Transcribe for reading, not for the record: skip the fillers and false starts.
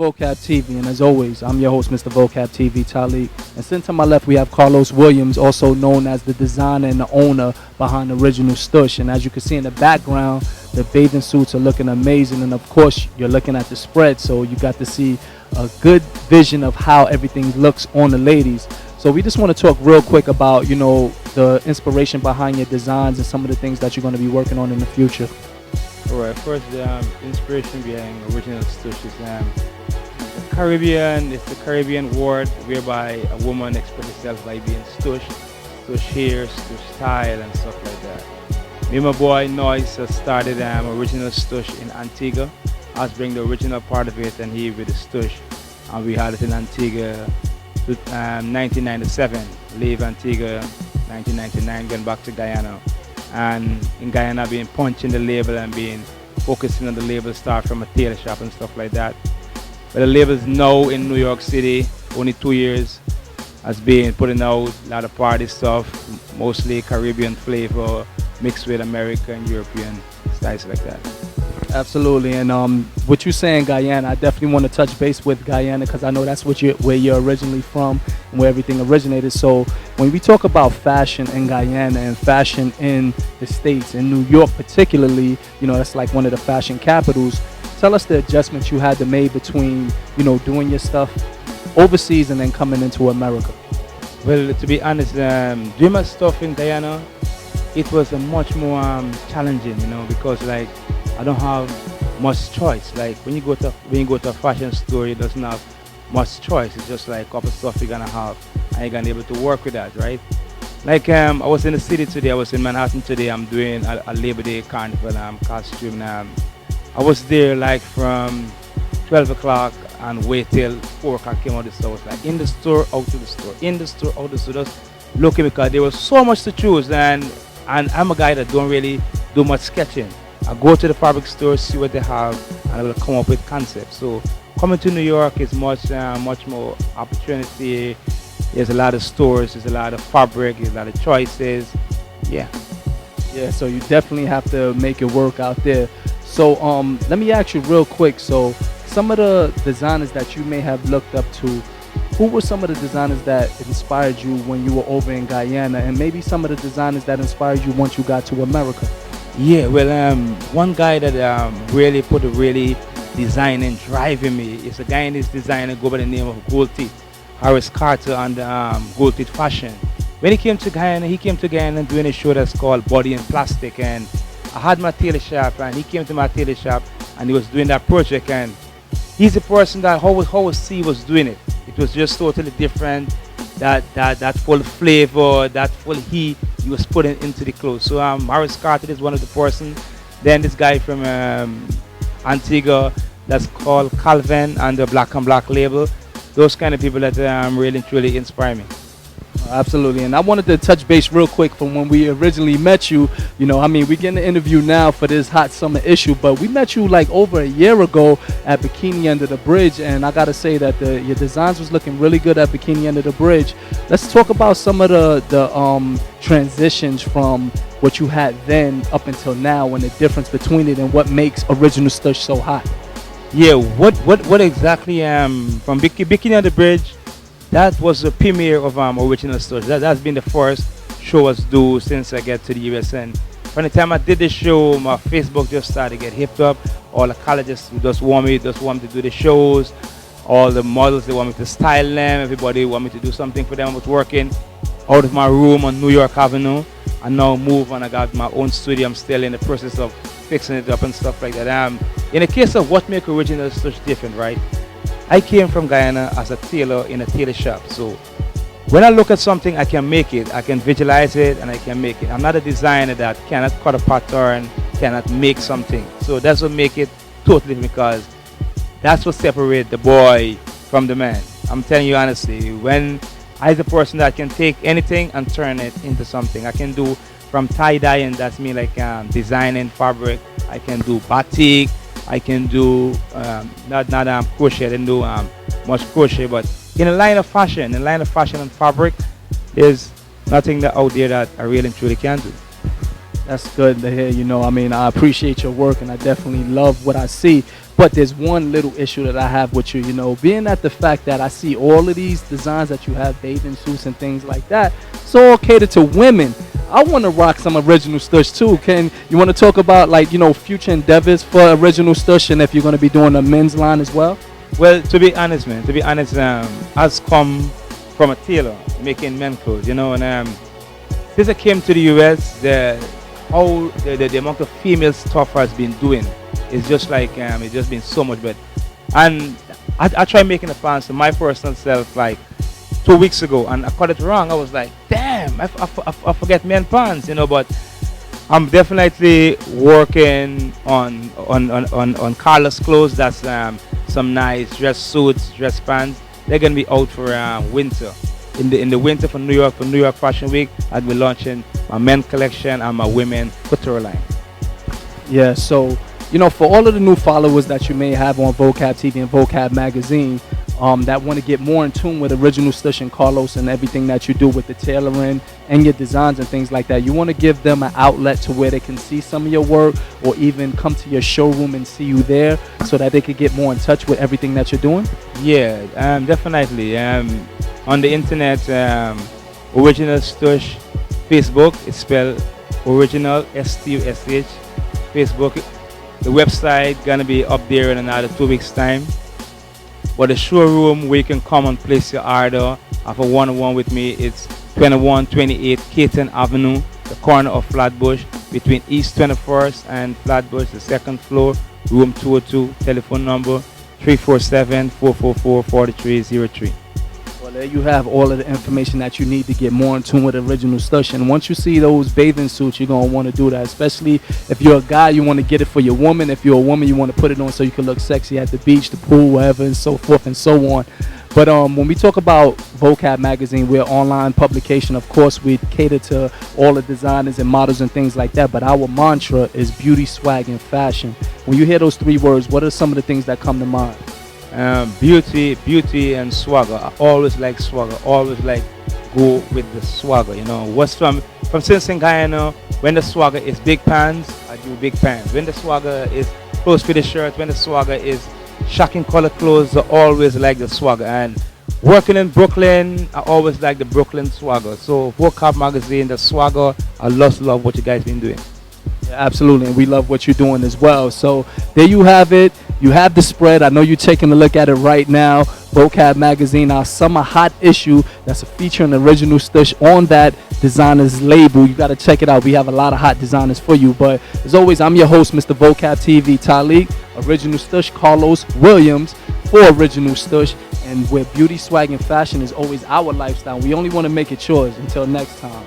Vocab TV, and as always, I'm your host, Mr. Vocab TV, Talik. And sitting to my left, we have Carlos Williams, also known as the designer and the owner behind Original Stush. And as you can see in the background, the bathing suits are looking amazing, and of course, you're looking at the spread, so you got to see a good vision of how everything looks on the ladies. So we just want to talk real quick about, the inspiration behind your designs and some of the things that you're going to be working on in the future. All right, first, the inspiration behind Original Stush is the Caribbean. It's the Caribbean word whereby a woman expresses herself by being stush, stush hair, stush style, and stuff like that. Me and my boy Noise started Original Stush in Antigua. I was bringing the original part of it, and he with the stush. And we had it in Antigua 1997. Leave Antigua 1999, going back to Guyana. And in Guyana, being punching the label and being focusing on the label, start from a tailor shop and stuff like that. But the label's now in New York City, only 2 years, has been putting out a lot of party stuff, mostly Caribbean flavor, mixed with American and European styles like that. Absolutely, and what you're saying, Guyana, I definitely want to touch base with Guyana because I know that's where you're originally from and where everything originated. So when we talk about fashion in Guyana and fashion in the States, in New York particularly, that's like one of the fashion capitals. Tell us the adjustments you had to make between, doing your stuff overseas and then coming into America. Well, to be honest, doing my stuff in Guyana, it was a much more challenging, because like I don't have much choice. Like when you go to a fashion store, it doesn't have much choice. It's just like a couple stuff you're gonna have, and you're gonna be able to work with that, right? Like I was in the city today. I was in Manhattan today. I'm doing a Labor Day carnival costume. I was there like from 12 o'clock and wait till 4 o'clock came out the store. I was like in the store, out to the store, in the store, out the store, just looking because there was so much to choose, and I'm a guy that don't really do much sketching. I go to the fabric store, see what they have, and I will come up with concepts. So coming to New York is much more opportunity. There's a lot of stores, there's a lot of fabric, there's a lot of choices. Yeah, so you definitely have to make it work out there. So let me ask you real quick. So some of the designers that you may have looked up to, who were some of the designers that inspired you when you were over in Guyana, and maybe some of the designers that inspired you once you got to America? Yeah, well, one guy that really put a really designing drive in me is a guy in this designer go by the name of Gold Teeth, Harris Carter, and Gold Teeth Fashion. When he came to Guyana doing a show that's called Body in Plastic, and I had my tailor shop, and he came to my tailor shop, and he was doing that project, and he's the person that how C was doing it. It was just totally different. That full flavor, that full heat he was putting into the clothes. So Harris Carter is one of the person. Then this guy from Antigua that's called Calvin and the Black and Black label. Those kind of people that really truly inspire me. Absolutely, and I wanted to touch base real quick from when we originally met you. We're getting an interview now for this hot summer issue, but we met you like over a year ago at Bikini Under the Bridge, and I gotta say that your designs was looking really good at Bikini Under the Bridge. Let's talk about some of the transitions from what you had then up until now, and the difference between it and what makes Original Stush so hot. Yeah, what exactly from Bikini Under the Bridge? That was the premiere of Original Stush. That's been the first show I do since I get to the US. And from the time I did the show, my Facebook just started to get hipped up. All the colleges just want me to do the shows. All the models, they want me to style them. Everybody want me to do something for them. I was working out of my room on New York Avenue. I now move and I got my own studio. I'm still in the process of fixing it up and stuff like that. In the case of what makes Original Stush different, right? I came from Guyana as a tailor in a tailor shop. So when I look at something, I can make it. I can visualize it and I can make it. I'm not a designer that cannot cut a pattern, cannot make something. So that's what make it totally, because that's what separates the boy from the man. I'm telling you honestly, when I'm the person that can take anything and turn it into something. I can do from tie-dyeing, that's me like designing fabric. I can do batik. I can do not crochet. I didn't do much crochet, but in the line of fashion, and fabric, there's nothing out there that I really and truly can do. That's good to hear. I appreciate your work, and I definitely love what I see. But there's one little issue that I have with you, you know, being at the fact that I see all of these designs that you have, bathing suits and things like that, it's all catered to women. I want to rock some original Stush too. Can you want to talk about, like, you know, future endeavors for original Stush, and if you're going to be doing a men's line as well? Well, to be honest, man, I've come from a tailor making men clothes, you know, and since I came to the US, the amount of female stuff has been doing is just like it's just been so much better. And I tried making a pants for my personal self like 2 weeks ago, and I got it wrong. I was like, damn, I forget men pants, you know. But I'm definitely working on Carlos clothes. That's some nice dress suits, dress pants. They're gonna be out for winter. In the winter for New York Fashion Week, I'll be launching my men collection and my women couture line. Yeah, so, you know, for all of the new followers that you may have on Vocab TV and Vocab Magazine, that want to get more in tune with original Stush and Carlos and everything that you do with the tailoring and your designs and things like that, you want to give them an outlet to where they can see some of your work, or even come to your showroom and see you there, so that they could get more in touch with everything that you're doing? Yeah, definitely. On the internet, Original Stush Facebook, it's spelled Original STUSH. Facebook, the website gonna be up there in another 2 weeks time. But the showroom where you can come and place your order, have a one-on-one with me, it's 2128 Caton Avenue, the corner of Flatbush, between East 21st and Flatbush, the second floor, room 202, telephone number 347-444-4303. Well, there you have all of the information that you need to get more in tune with original Stush. And once you see those bathing suits, you're going to want to do that. Especially if you're a guy, you want to get it for your woman. If you're a woman, you want to put it on so you can look sexy at the beach, the pool, wherever, and so forth and so on. But when we talk about Vocab Magazine, we're an online publication. Of course, we cater to all the designers and models and things like that. But our mantra is beauty, swag, and fashion. When you hear those three words, what are some of the things that come to mind? Beauty and swagger. I always like swagger, always like go with the swagger, you know. What's from since in Guyana, when the swagger is big pants, I do big pants. When the swagger is close fitted shirt, when the swagger is shocking color clothes, I always like the swagger. And working in Brooklyn, I always like the Brooklyn swagger. So Vocab Magazine, the swagger, I love what you guys been doing. Yeah, absolutely, and we love what you're doing as well. So there you have it. You have the spread. I know you're taking a look at it right now. Vocab Magazine, our summer hot issue. That's a featuring original Stush on that designer's label. You got to check it out. We have a lot of hot designers for you. But as always, I'm your host, Mr. Vocab TV, Talik. Original Stush, Carlos Williams for Original Stush. And where beauty, swag, and fashion is always our lifestyle. We only want to make it yours. Until next time.